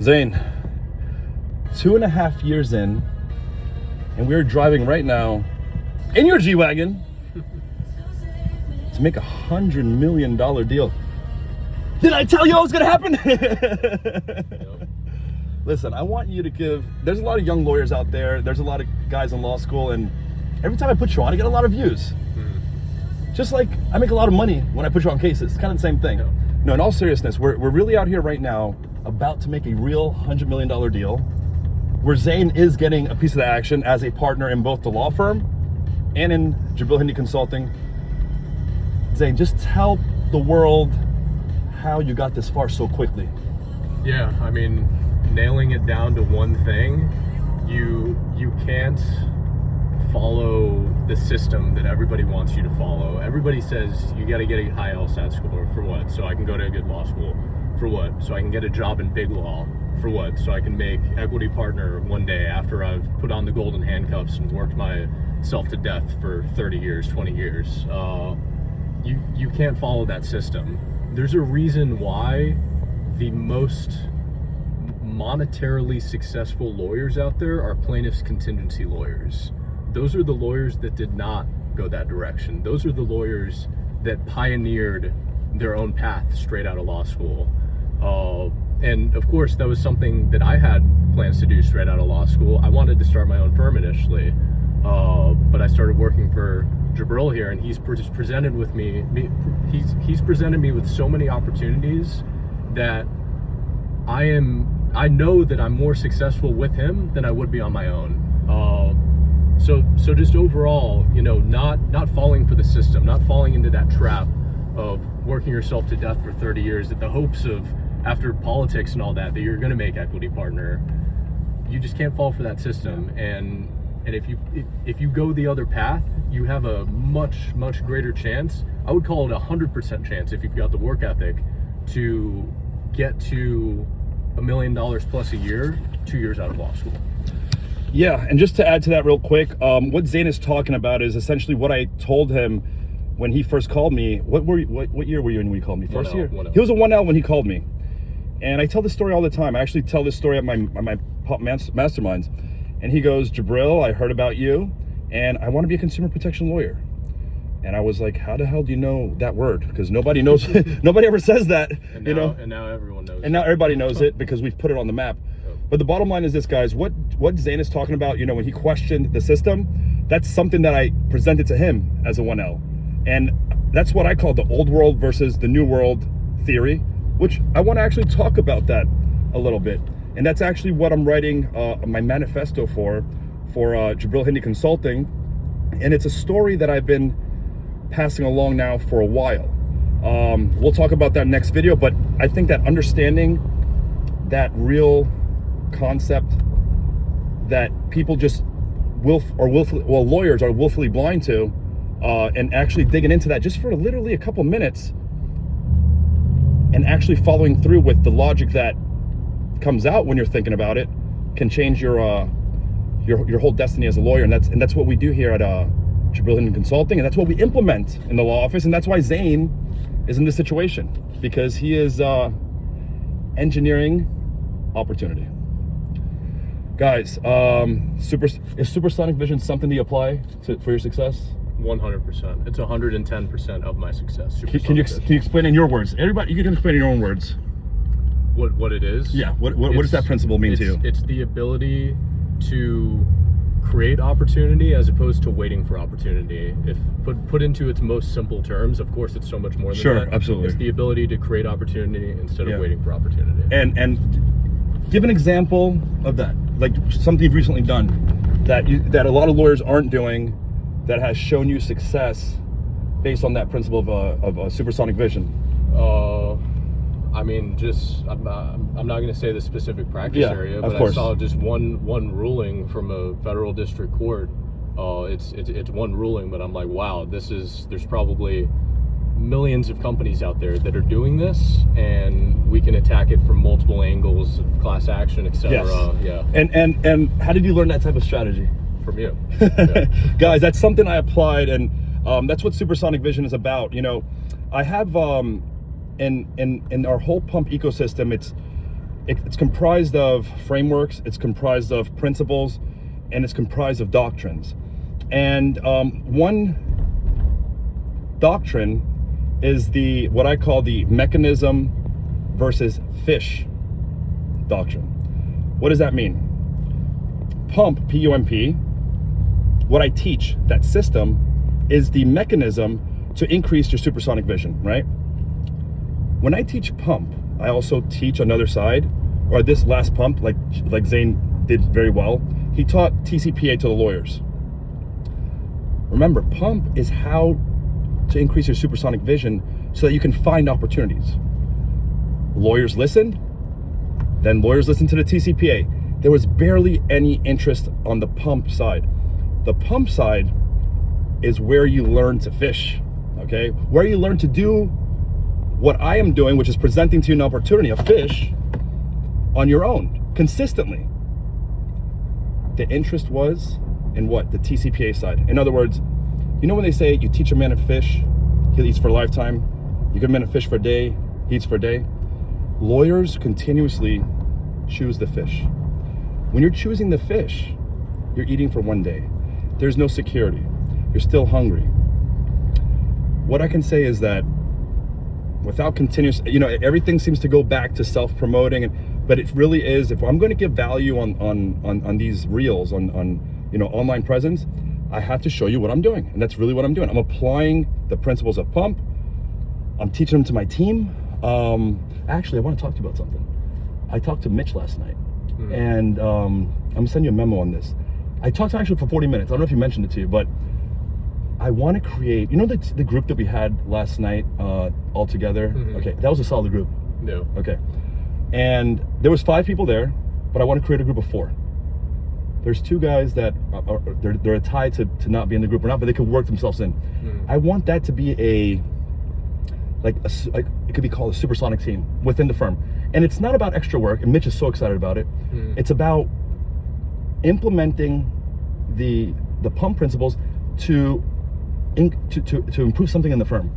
Zane, 2.5 years in, and we're driving right now in your G-Wagon to make $100 million deal. Did I tell you it was gonna happen? Listen, I want you to there's a lot of young lawyers out there, there's a lot of guys in law school, and every time I put you on, I get a lot of views. Just like I make a lot of money when I put you on cases. It's kind of the same thing. No, in all seriousness, we're really out here right now about to make a real $100 million deal where Zane is getting a piece of the action as a partner in both the law firm and in Jibrael Hindi Consulting. Zane, just tell the world how you got this far so quickly. Yeah, I mean, nailing it down to one thing, you can't follow the system that everybody wants you to follow. Everybody says you got to get a high LSAT score. For what? So I can go to a good law school. For what? So I can get a job in big law. For what? So I can make equity partner one day after I've put on the golden handcuffs and worked myself to death for 30 years, 20 years. You can't follow that system. There's a reason why the most monetarily successful lawyers out there are plaintiffs' contingency lawyers. Those are the lawyers that did not go that direction. Those are the lawyers that pioneered their own path straight out of law school. And of course, that was something that I had plans to do straight out of law school. I wanted to start my own firm initially, but I started working for Jibrael here, and he's presented me with so many opportunities that I know that I'm more successful with him than I would be on my own. So just overall, not falling for the system, not falling into that trap of working yourself to death for 30 years at the hopes of, after politics and all that you're going to make equity partner. You just can't fall for that system. And if you go the other path, you have a much greater chance. I would call it 100% chance, if you've got the work ethic, to get to $1 million plus a year 2 years out of law school. Yeah, and just to add to that real quick, what Zane is talking about is essentially what I told him when he first called me. What year were you when he called me? First year? 1L. He was a 1L when he called me. And I tell this story all the time. I actually tell this story at my PUMP Masterminds. And he goes, Jibrael, I heard about you, and I want to be a consumer protection lawyer. And I was like, how the hell do you know that word? Because nobody knows, nobody ever says that, and now everyone knows. And now everybody knows it because we've put it on the map. But the bottom line is this, guys, what Zane is talking about, when he questioned the system, that's something that I presented to him as a 1L. And that's what I call the old world versus the new world theory, which I want to actually talk about that a little bit. And that's actually what I'm writing my manifesto for Jibrael Hindi Consulting. And it's a story that I've been passing along now for a while. We'll talk about that next video, but I think that understanding that real concept that people just lawyers are willfully blind to, and actually digging into that just for literally a couple minutes and actually following through with the logic that comes out when you're thinking about it can change your whole destiny as a lawyer. And that's what we do here at Jibrael Hindi Consulting, and that's what we implement in the law office. And that's why Zane is in this situation, because he is engineering opportunity. Guys, is Supersonic Vision something to apply for your success? 100%. It's 110% of my success. Can you explain in your words? Everybody, you can explain in your own words. What it is? Yeah. What does that principle mean to you? It's the ability to create opportunity as opposed to waiting for opportunity. If put into its most simple terms, of course, it's so much more than that. Sure, absolutely. It's the ability to create opportunity instead of waiting for opportunity. And give an example of that, like something you've recently done that a lot of lawyers aren't doing, that has shown you success based on that principle of Supersonic Vision. I mean, I'm not going to say the specific practice area, but I saw just one ruling from a federal district court. It's one ruling, but I'm like, wow, there's probably millions of companies out there that are doing this, and we can attack it from multiple angles, class action, etc. Yes. Yeah. And how did you learn that type of strategy? From you. Guys, that's something I applied, and that's what Supersonic Vision is about. I have in our whole pump ecosystem, it's comprised of frameworks, it's comprised of principles, and it's comprised of doctrines. And one doctrine is what I call the mechanism versus fish doctrine. What does that mean? PUMP, P-U-M-P, what I teach, that system, is the mechanism to increase your supersonic vision, right? When I teach PUMP, I also teach another side, or this last PUMP, like Zane did very well. He taught TCPA to the lawyers. Remember, PUMP is how to increase your supersonic vision so that you can find opportunities. Lawyers listened, then lawyers listened to the TCPA. There was barely any interest on the PUMP side. The PUMP side is where you learn to fish, okay? Where you learn to do what I am doing, which is presenting to you an opportunity, a fish, on your own, consistently. The interest was in what? The TCPA side. In other words, you know when they say you teach a man to fish, he eats for a lifetime. You give a man a fish for a day, he eats for a day. Lawyers continuously choose the fish. When you're choosing the fish, you're eating for one day. There's no security. You're still hungry. What I can say is that without continuous, everything seems to go back to self-promoting, but it really is, if I'm going to give value on these reels, on online presence, I have to show you what I'm doing. And that's really what I'm doing. I'm applying the principles of PUMP. I'm teaching them to my team. Actually, I want to talk to you about something. I talked to Mitch last night, and I'm gonna send you a memo on this. I talked to him actually for 40 minutes. I don't know if he mentioned it to you, but I want to create, the group that we had last night all together? Okay, that was a solid group. No. Okay. And there was 5 people there, but I want to create a group of 4. There's 2 guys that they're tied to not be in the group or not, but they could work themselves in. I want that to be it could be called a supersonic team within the firm. And it's not about extra work, and Mitch is so excited about it. It's about implementing the PUMP principles to improve something in the firm.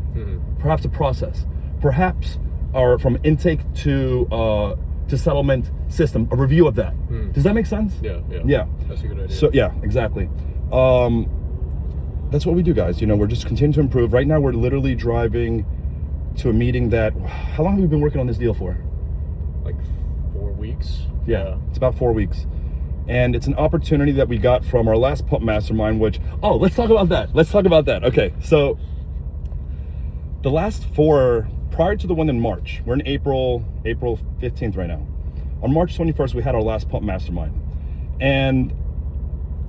Perhaps a process, perhaps from intake to settlement system, a review of that. Does that make sense? Yeah. That's a good idea. So yeah, exactly. That's what we do, guys. We're just continuing to improve. Right now, we're literally driving to a meeting that, how long have we been working on this deal for? Like 4 weeks. Yeah, it's about 4 weeks. And it's an opportunity that we got from our last PUMP Mastermind, let's talk about that. Okay, so the last 4, prior to the one in March, we're in April 15th right now. On March 21st, we had our last PUMP Mastermind. And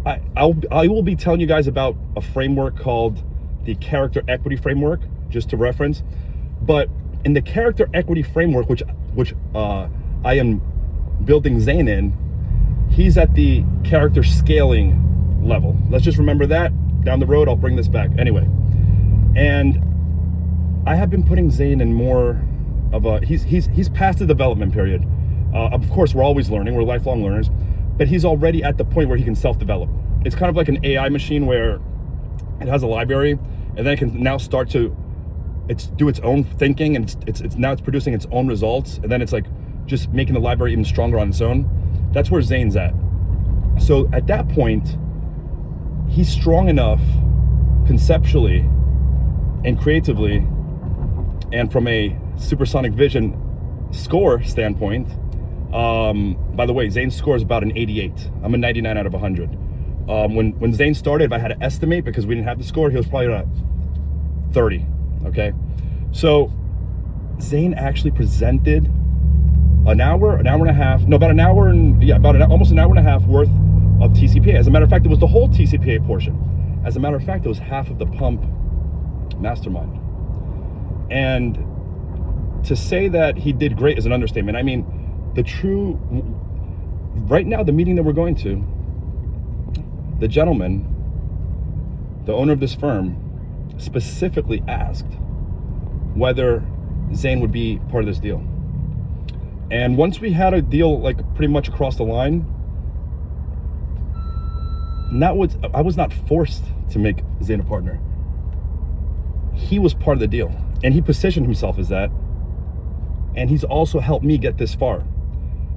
I will be telling you guys about a framework called the Character Equity Framework, just to reference. But in the Character Equity Framework, which I am building Zane in, he's at the character scaling level. Let's just remember that. Down the road, I'll bring this back. Anyway, and I have been putting Zane in more of a, he's past the development period. Of course, we're always learning. We're lifelong learners. But he's already at the point where he can self-develop. It's kind of like an AI machine where it has a library, and then it can now start to do its own thinking, and it's now producing its own results, and then it's like just making the library even stronger on its own. That's where Zane's at. So at that point, he's strong enough conceptually and creatively, and from a supersonic vision score standpoint. By the way, Zane's score is about an 88. I'm a 99 out of 100. When Zane started, if I had to estimate, because we didn't have the score, he was probably at 30. Okay, so Zane actually presented almost an hour and a half worth of TCPA. As a matter of fact, it was the whole TCPA portion. As a matter of fact, it was half of the PUMP Mastermind. And to say that he did great is an understatement. I mean, right now, the meeting that we're going to, the gentleman, the owner of this firm, specifically asked whether Zane would be part of this deal. And once we had a deal like pretty much across the line, I was not forced to make Zane a partner. He was part of the deal, and he positioned himself as that, and he's also helped me get this far.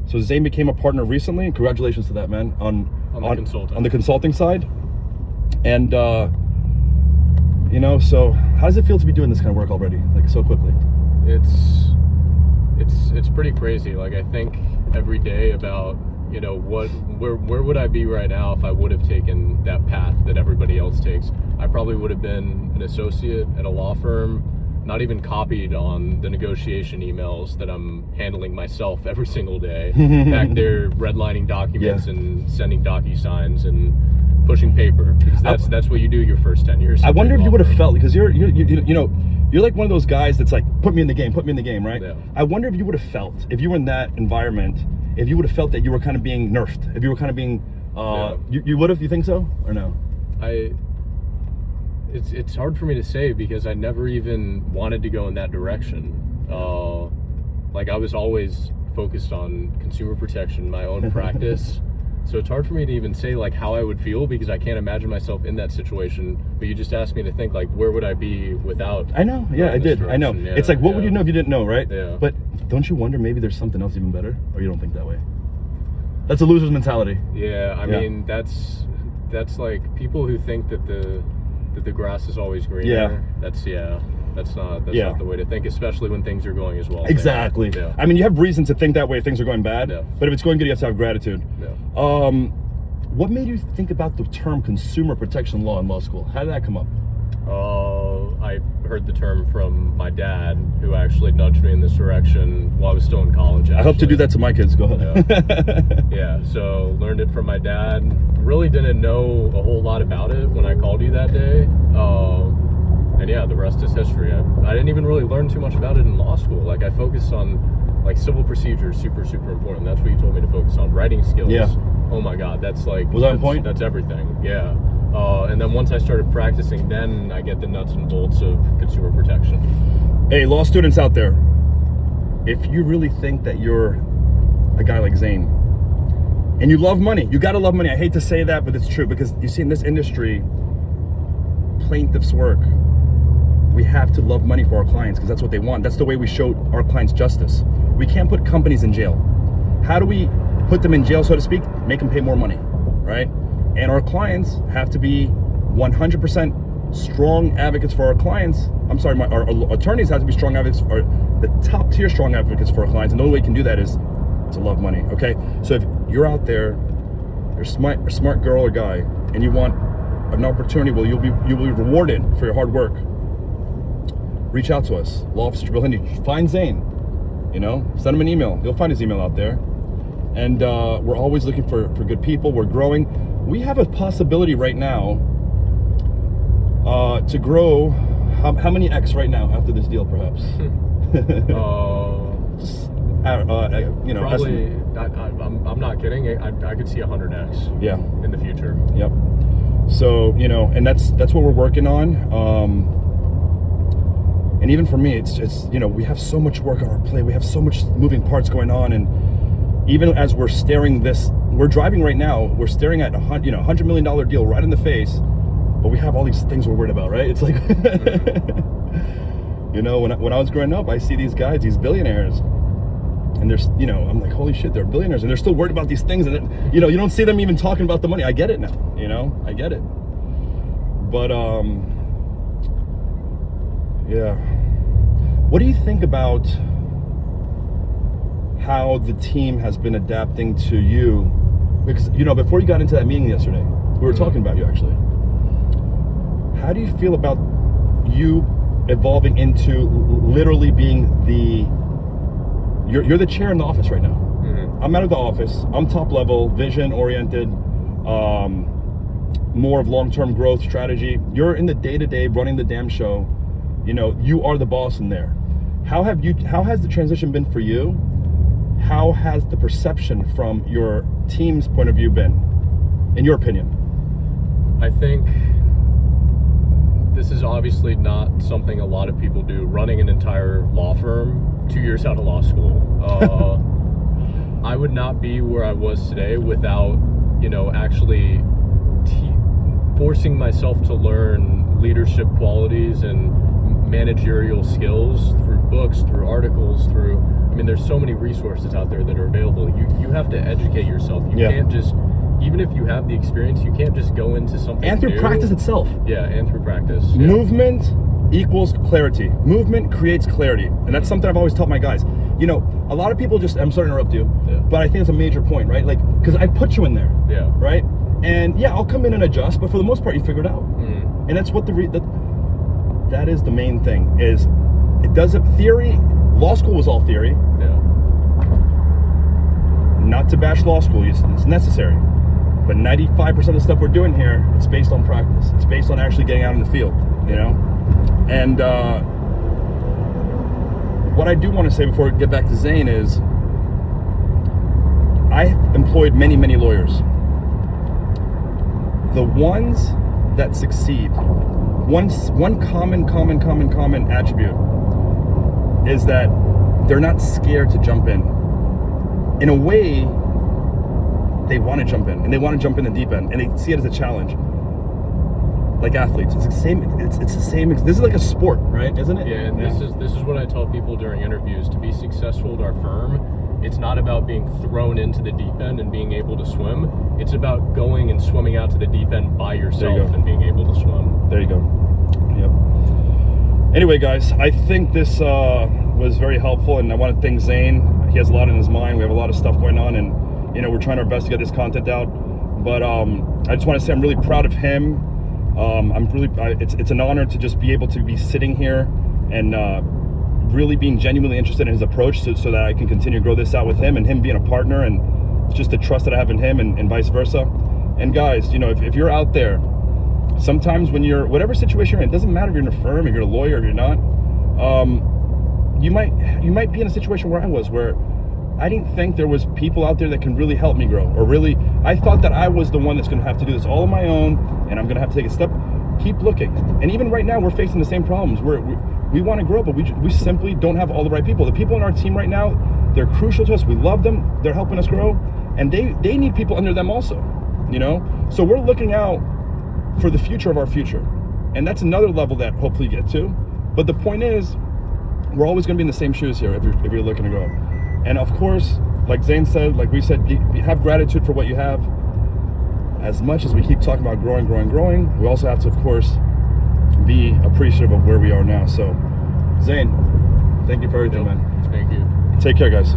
So Zane became a partner recently, and congratulations to that, man, on the consulting side. And you know, so how does it feel to be doing this kind of work already, like so quickly? It's pretty crazy. Like, I think every day about, you know, where would I be right now if I would have taken that path that everybody else takes? I probably would have been an associate at a law firm, not even copied on the negotiation emails that I'm handling myself every single day. Back there redlining documents and sending DocuSigns and pushing paper, because that's what you do your first 10 years. I wonder if you would have felt, because you're you know, you're like one of those guys that's like, put me in the game, right? Yeah. I wonder if you would have felt, if you were in that environment, if you would have felt that you were kind of being nerfed, if you were kind of being, you would have, you think so, or no? It's hard for me to say, because I never even wanted to go in that direction. Like, I was always focused on consumer protection, my own practice. So it's hard for me to even say like how I would feel, because I can't imagine myself in that situation. But you just asked me to think, like, where would I be without? I know, yeah, I did. I know. Yeah, it's like, what would you know if you didn't know, right? Yeah. But don't you wonder maybe there's something else even better, or you don't think that way? That's a loser's mentality. Yeah, I mean, that's like people who think that the grass is always greener. Yeah. That's not the way to think, especially when things are going as well. Exactly. Yeah. I mean, you have reason to think that way if things are going bad, Yeah. but if it's going good, you have to have gratitude. Yeah. What made you think about the term consumer protection law in law school? How did that come up? I heard the term from my dad, who actually nudged me in this direction while I was still in college. I hope to do that to my kids. Go ahead. Yeah, so learned it from my dad. Really didn't know a whole lot about it when I called you that day. And yeah, the rest is history. I didn't even really learn too much about it in law school. Like, I focused on like civil procedures, super important. That's what you told me to focus on. Writing skills. Yeah. Oh my God, that's like, was that on point? That's everything. Yeah. And then once I started practicing, then I get the nuts and bolts of consumer protection. Hey, law students out there, if you really think that you're a guy like Zane and you love money, you gotta love money. I hate to say that, but it's true, because you see in this industry, plaintiffs' work, we have to love money for our clients because that's what they want. That's the way we show our clients justice. We can't put companies in jail. How do we put them in jail, so to speak? Make them pay more money, right? And our clients have to be 100% strong advocates for our clients. I'm sorry, our attorneys have to be strong advocates, or the top tier strong advocates for our clients. And the only way we can do that is to love money, okay? So if you're out there, you're a smart girl or guy, and you want an opportunity where you'll be rewarded for your hard work, reach out to us. Law Office Jibrael Hindi. Find Zane, you know, send him an email. You'll find his email out there. And we're always looking for good people. We're growing. We have a possibility right now to grow. How many X right now after this deal, perhaps? Just, you know, probably. I'm not kidding. I could see 100x. Yeah. In the future. Yep. So, you know, and that's what we're working on. And even for me, it's you know, we have so much work on our plate. We have so much moving parts going on, and even as we're we're driving right now, we're staring at $100 million deal right in the face, but we have all these things we're worried about, right? It's like, you know, when I was growing up, I see these guys, these billionaires, and there's, you know, I'm like, holy shit, they're billionaires, and they're still worried about these things, and you know, you don't see them even talking about the money. I get it now, you know, I get it. But yeah, what do you think about how the team has been adapting to you? Because, you know, before you got into that meeting yesterday, we were talking about you actually. How do you feel about you evolving into literally being you're the chair in the office right now? Mm-hmm. I'm out of the office. I'm top level, vision oriented, more of long-term growth strategy. You're in the day-to-day running the damn show. You know, you are the boss in there. How has the transition been for you? How has the perception from your team's point of view been, in your opinion? I think this is obviously not something a lot of people do, running an entire law firm 2 years out of law school. I would not be where I was today without, you know, actually forcing myself to learn leadership qualities and managerial skills through books, through articles, through I mean, there's so many resources out there that are available. You have to educate yourself. You can't just, even if you have the experience, you can't just go into something And through new. practice itself. Yeah, and through practice. Yeah. Movement equals clarity. Movement creates clarity. And that's something I've always taught my guys. You know, a lot of people just, I'm sorry to interrupt you, but I think it's a major point, right? Like, because I put you in there, right? And yeah, I'll come in and adjust, but for the most part, you figure it out. And that's what that is the main thing, is it doesn't, theory, law school was all theory. Not to bash law school, it's necessary. But 95% of the stuff we're doing here, it's based on practice. It's based on actually getting out in the field, you know? And what I do want to say before we get back to Zane is, I employed many, many lawyers. The ones that succeed, one common attribute is that they're not scared to jump in. In a way, they want to jump in, and they want to jump in the deep end, and they see it as a challenge. Like athletes, it's the same. It's the same. This is like a sport, right? Isn't it? Yeah, and this is what I tell people during interviews. To be successful at our firm, it's not about being thrown into the deep end and being able to swim. It's about going and swimming out to the deep end by yourself and being able to swim. There you go. Yep. Anyway, guys, I think this was very helpful, and I want to thank Zane. He has a lot in his mind. We have a lot of stuff going on, and you know, we're trying our best to get this content out. But I just want to say I'm really proud of him. It's an honor to just be able to be sitting here and really being genuinely interested in his approach, so that I can continue to grow this out with him, and him being a partner, and just the trust that I have in him, and vice versa. And guys, you know, if you're out there, sometimes when you're, whatever situation you're in, it doesn't matter if you're in a firm, if you're a lawyer, if you're not, you might be in a situation where I was, where I didn't think there was people out there that can really help me grow, or really, I thought that I was the one that's going to have to do this all on my own, and I'm going to have to take a step. Keep looking. And even right now, we're facing the same problems. We want to grow, but we simply don't have all the right people. The people on our team right now, they're crucial to us. We love them. They're helping us grow, and they need people under them also, you know? So we're looking out for the future of our future. And that's another level that hopefully you get to. But the point is, we're always going to be in the same shoes here if you're looking to grow. And of course, like Zane said, like we said, have gratitude for what you have. As much as we keep talking about growing, we also have to, of course, be appreciative of where we are now. So, Zane, thank you for everything, man. Thank you. Take care, guys.